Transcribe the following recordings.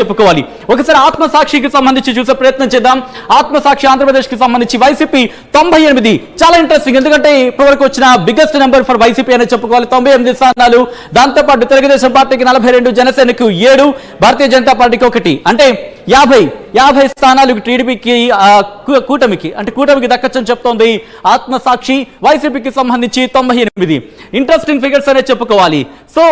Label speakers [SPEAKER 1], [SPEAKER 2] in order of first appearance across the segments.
[SPEAKER 1] చెప్పుకోవాలి. ఒకసారి ఆత్మసాక్షికి సంబంధించి చూసే ప్రయత్నం చేద్దాం. ఆత్మసాక్షి ఆంధ్రప్రదేశ్ కి సంబంధించి వైసీపీ 98. చాలా ఇంట్రెస్టింగ్, ఎందుకంటే ఇప్పటివరకు వచ్చిన బిగ్గెస్ట్ నెంబర్ ఫర్ వైసీపీ అని చెప్పుకోవాలి. 98 స్థానాలు. దాంతోపాటు తెలుగుదేశం పార్టీకి 42, జనసేనకు 7, భారతీయ జనతా పార్టీకి 1, అంటే 50 స్థానాలు టీడీపీకి కూటమికి దక్కచ్చని చెప్తోంది ఆత్మసాక్షి. వైసీపీకి సంబంధించి 98. ఇంట్రెస్టింగ్ ఫిగర్స్ అనే చెప్పుకోవాలి. సో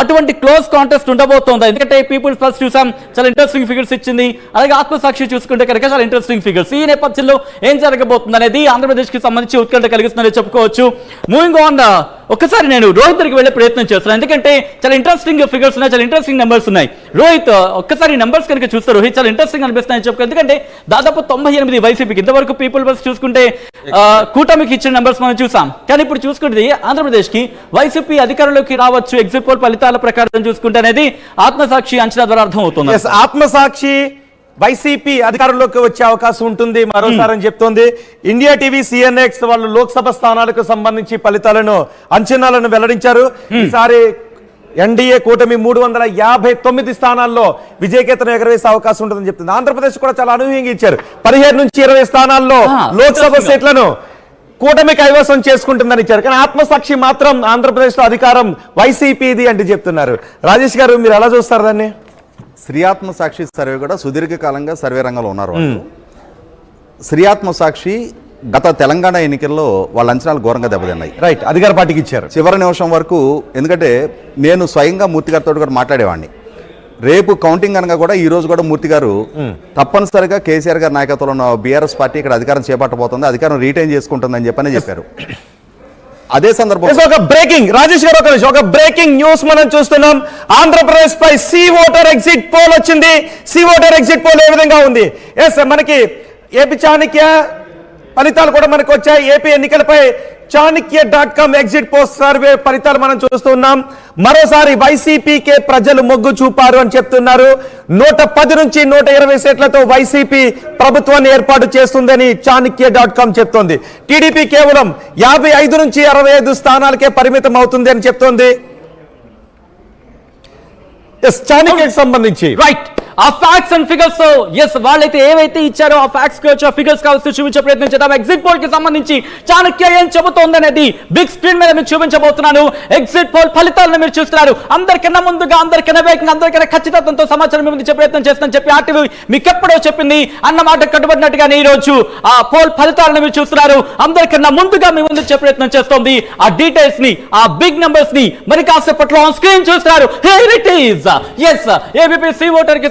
[SPEAKER 1] అటువంటి క్లోజ్ కాంటెస్ట్ ఉండబోతోంది, ఎందుకంటే పీపుల్స్ ప్లస్ చూసాం, చాలా ఇంట్రెస్టింగ్ ఫిగర్స్ ఇచ్చింది. అలాగే ఆత్మసాక్షి చూసుకుంటే కనుక చాలా ఇంట్రెస్టింగ్ ఫిగర్స్. ఈ నేపథ్యంలో ఏం జరగబోతుంది అనేది ఆంధ్రప్రదేశ్ కి సంబంధించి ఉత్కంఠ కలిగిస్తుందని చెప్పుకోవచ్చు. మూవింగ్ ఆన్, ఒక్కసారి నేను రోహిత్ దగ్గరికి వెళ్ళే ప్రయత్నం చేస్తున్నాను, ఎందుకంటే చాలా ఇంట్రెస్టింగ్ ఫిగర్స్ ఉన్నాయి, చాలా ఇంట్రెస్టింగ్ నెంబర్స్ ఉన్నాయి. రోహిత్, ఒక్కసారి నెంబర్స్ కనుక చూస్తే రోహిత్ చాలా ఇంట్రెస్టింగ్ అనిపిస్తున్నాయని చెప్పుకో, ఎందుకంటే దాదాపు 98 వైసీపీకి. ఇంతవరకు పీపుల్ బస్ చూసుకుంటే కూటమికి ఇచ్చిన నెంబర్స్ మనం చూసాం. కానీ ఇప్పుడు చూసుకుంటే ఆంధ్రప్రదేశ్ కి వైసీపీ అధికారంలోకి రావచ్చు ఎగ్జిట్ పోల్ ఫలితాల ప్రకారం చూసుకుంటే అనేది ఆత్మసాక్షి అంచనా ద్వారా అర్థం అవుతుంది.
[SPEAKER 2] ఆత్మసాక్షి వైసీపీ అధికారంలోకి వచ్చే అవకాశం ఉంటుంది మరోసారి అని చెప్తోంది. ఇండియా టీవీ సిఎన్ఎక్స్ వాళ్ళు లోక్సభ స్థానాలకు సంబంధించి ఫలితాలను అంచనాలను వెల్లడించారు. ఈసారి ఎన్డీఏ కూటమి 359 స్థానాల్లో విజయకేతనం ఎగరవేసే అవకాశం ఉంటుందని చెప్తుంది. ఆంధ్రప్రదేశ్ కూడా చాలా అనూహ్యంగా ఇచ్చారు. 15 నుంచి 20 స్థానాల్లో లోక్సభ సీట్లను కూటమి కైవసం చేసుకుంటుందని ఇచ్చారు. కానీ ఆత్మసాక్షి మాత్రం ఆంధ్రప్రదేశ్ లో అధికారం వైసీపీది అంటే చెప్తున్నారు. రాజేష్ గారు, మీరు ఎలా చూస్తారు దాన్ని?
[SPEAKER 3] శ్రీ ఆత్మసాక్షి సర్వే కూడా సుదీర్ఘకాలంగా సర్వే రంగంలో ఉన్నారు. శ్రీ ఆత్మసాక్షి గత తెలంగాణ ఎన్నికల్లో వాళ్ళ అంచనాలు ఘోరంగా దెబ్బతిన్నాయి.
[SPEAKER 2] రైట్, అధికార పార్టీకి ఇచ్చారు
[SPEAKER 3] చివరి నిమిషం వరకు. ఎందుకంటే నేను స్వయంగా మూర్తి గారితో కూడా మాట్లాడేవాడిని. రేపు కౌంటింగ్ అనగా కూడా ఈ రోజు కూడా మూర్తి గారు తప్పనిసరిగా కేసీఆర్ గారి నాయకత్వంలో ఉన్న బీఆర్ఎస్ పార్టీ ఇక్కడ అధికారం చేపట్టబోతుంది, అధికారం రీటైన్ చేసుకుంటుందని చెప్పారు. అదే సందర్భంలో
[SPEAKER 2] ఒక బ్రేకింగ్, రాజేష్ గారు ఒక బ్రేకింగ్ న్యూస్ మనం చూస్తున్నాం. ఆంధ్రప్రదేశ్ పై సి ఓటర్ ఎగ్జిట్ పోల్ వచ్చింది. సి ఓటర్ ఎగ్జిట్ పోల్ ఏ విధంగా ఉంది? మనకి ఏపీ చాణక్య ఫలితాలు కూడా మనకు వచ్చాయి. ఏపీ ఎన్నికలపై చాణక్య.com ఎగ్జిట్ పోస్ట్ సర్వే ఫలితాలు మనం చూస్తున్నాం. మరోసారి వైసీపీకే ప్రజలు మొగ్గు చూపారు అని చెప్తున్నారు. 110 నుంచి 120 సీట్లతో వైసీపీ ప్రభుత్వాన్ని ఏర్పాటు చేస్తుందని చాణక్య.com చెప్తోంది. టీడీపీ కేవలం 55 నుంచి 65 స్థానాలకే పరిమితం అవుతుంది అని చెప్తోంది. చాణక్యకి సంబంధించి
[SPEAKER 1] రైట్, ఆ ఫ్యాక్ట్స్ అండ్ ఫిగర్స్ వాళ్ళైతే ఏవైతే ఇచ్చారో ఆ ఫ్యాక్ట్స్ కావచ్చు, ఆ ఫిగర్స్ కావచ్చు చూపించే ప్రయత్నం చేద్దాం. ఎగ్జిట్ పోల్ కి సంబంధించి చాణక్య ఏం చెబుతోంది అనేది బిగ్ స్క్రీన్ మీద మీకు చూపించబోతున్నాను. ఎగ్జిట్ పోల్ ఫలితాలను మీరు చూస్తున్నారు. అందరికన్నా ముందుగా, అందరికన్నా వేగంగా, అందరికన్నా ఖచ్చితత్వంతో సమాచారం మేము ఇచ్చే ప్రయత్నం చేస్తానని చెప్పి ఆర్టీవీ మీకు ఎప్పుడో చెప్పింది. అన్నమాట కట్టుబడినట్టుగానే ఈ రోజు ఆ పోల్ ఫలితాలను మీరు చూస్తున్నారు. అందరికన్నా ముందుగా మీ ముందు ఇచ్చే ప్రయత్నం చేస్తోంది. ఆ డీటెయిల్స్ ని, ఆ బిగ్ నెంబర్స్ ని మరి కాసేపట్లో ఆన్ స్క్రీన్ చూస్తున్నారు. Here it is. ABP C voter కి